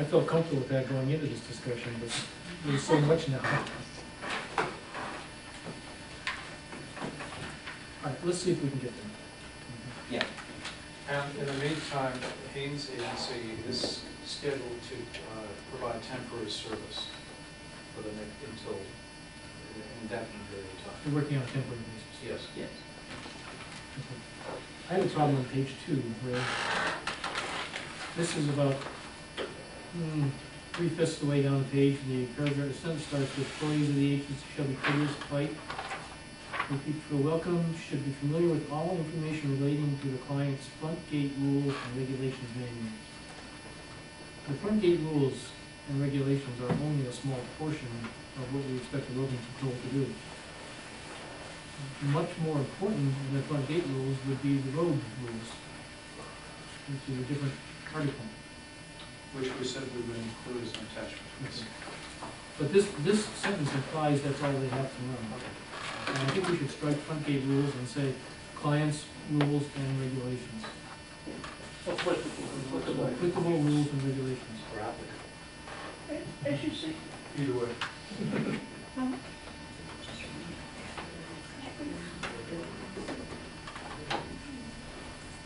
I felt comfortable with that going into this discussion, but there's so much now. All right, let's see if we can get there. Yeah. And in the meantime, Haines Agency is scheduled to provide temporary service for the next, until an indefinite period of time. We're working on a temporary basis. Yes. Yes. Okay. I have a problem on page 2, where this is about 3/5 the way down the page. The paragraph, the sentence starts with employees of the agency shall be courteous, polite. People feel welcome, should be familiar with all information relating to the client's front gate rules and regulations manual. The front gate rules and regulations are only a small portion of what we expect the roving patrol to do. Much more important than the front gate rules would be the road rules, which is a different article. Which we said we would include as an attachment. Yes. But this sentence implies that's all they have to know. And I think we should strike front gate rules and say clients, rules, and regulations. Applicable rules and regulations. As you see. Either way.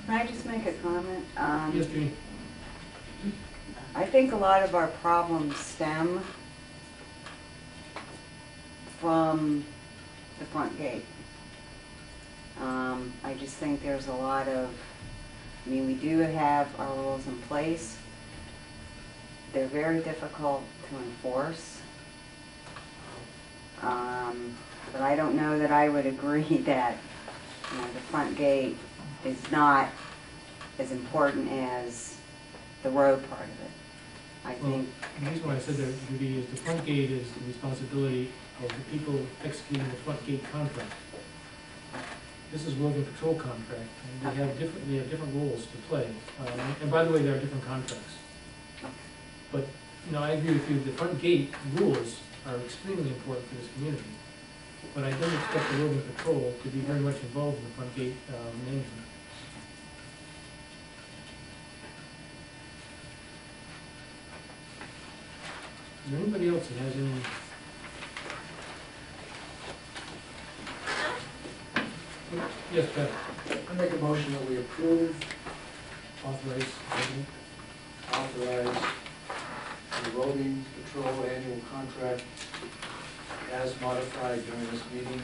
Can I just make a comment? Yes, Jeannie? I think a lot of our problems stem from the front gate. I just think there's a lot of, I mean, we do have our rules in place. They're very difficult to enforce. But I don't know that I would agree that, you know, the front gate is not as important as the road part of it. I think. The reason why I said that, Judy, is the front gate is the responsibility of the people executing the front gate contract. This is roving patrol contract, and they have different roles to play. And by the way, there are different contracts. But, you know, I agree with you, the front gate rules are extremely important for this community. But I don't expect the roving patrol to be very much involved in the front gate management. Is there anybody else that has any? Yes, Pat. I make a motion that we approve, Authorize. authorize the roving patrol annual contract as modified during this meeting,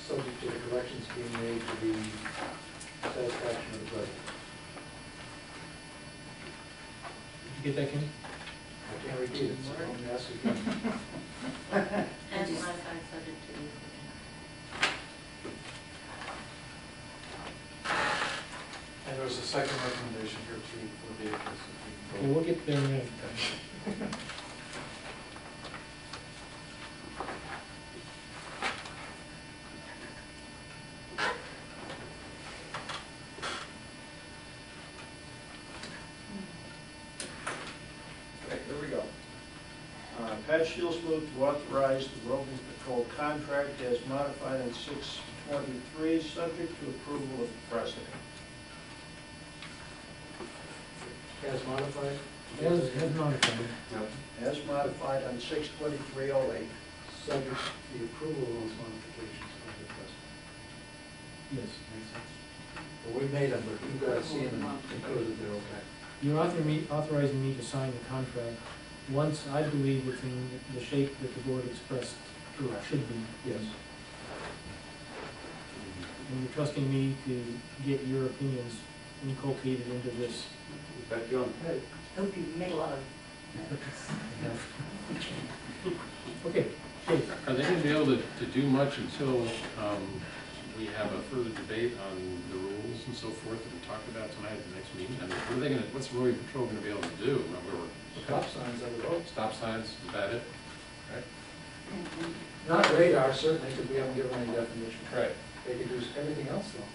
subject to the corrections being made to the satisfaction of the budget. Did you get that, Kenny? I can't repeat it, so I'm asking again. And modified subject to the. And there's a second recommendation here too for vehicles. Okay, we'll get there in a minute. Okay, here we go. Pat Shields moved to authorize the roving patrol contract as modified in 6/23, subject to approval of the president. As modified? As modified. As modified on 6/23/08. Subject to the approval of those modifications by the president. Yes. Makes sense. Well, we made them, but you've got to see them and conclude that they're okay. You're authorizing me to sign the contract once I believe it's in the shape that the board expressed it should be. Yes. And you're trusting me to get your opinions inculcated into this. Back John. Hope you made a lot of. Okay, Dave. Are they going to be able to do much until we have a further debate on the rules and so forth that we talked about tonight at the next meeting? I mean, what are they going to? What's the roving patrol going to be able to do? Stop signs on the road. Stop signs, is that it? Right. Not radar, certainly, because we haven't given any definition. Right. They could do everything else, though.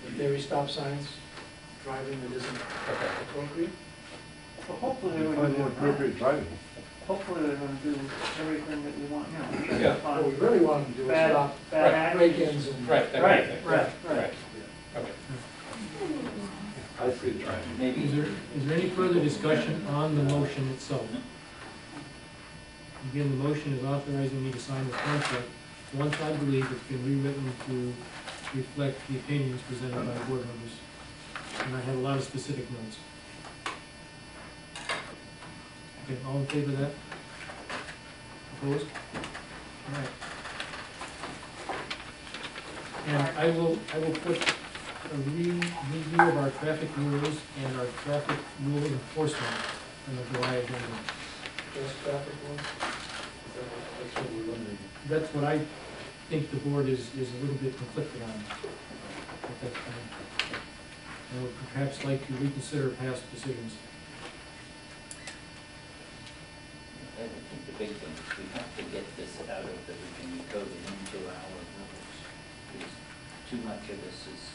In theory, stop signs, driving that isn't appropriate. Well, hopefully they're going to do appropriate driving. Hopefully they're going to do everything that we want, you know. Yeah. What we really want them to do is Bad stop actions. break-ins and. Right, that kind of thing. Right. Okay. I see. driving. Maybe. Is there any further discussion on the motion itself? Again, the motion is authorizing me to sign this contract. Once I believe it's been rewritten to reflect the opinions presented by the board members. And I have a lot of specific notes. Okay, all in favor of that? Opposed? All right. And I will put a review of our traffic rules and our traffic rule enforcement on the July agenda. Just traffic one? That's what we're limiting. That's what I think the board is a little bit conflicted on. But that's fine. I would perhaps like to reconsider past decisions. I think the big thing is we have to get this out of the Virginia code and into our rules. Because too much of this is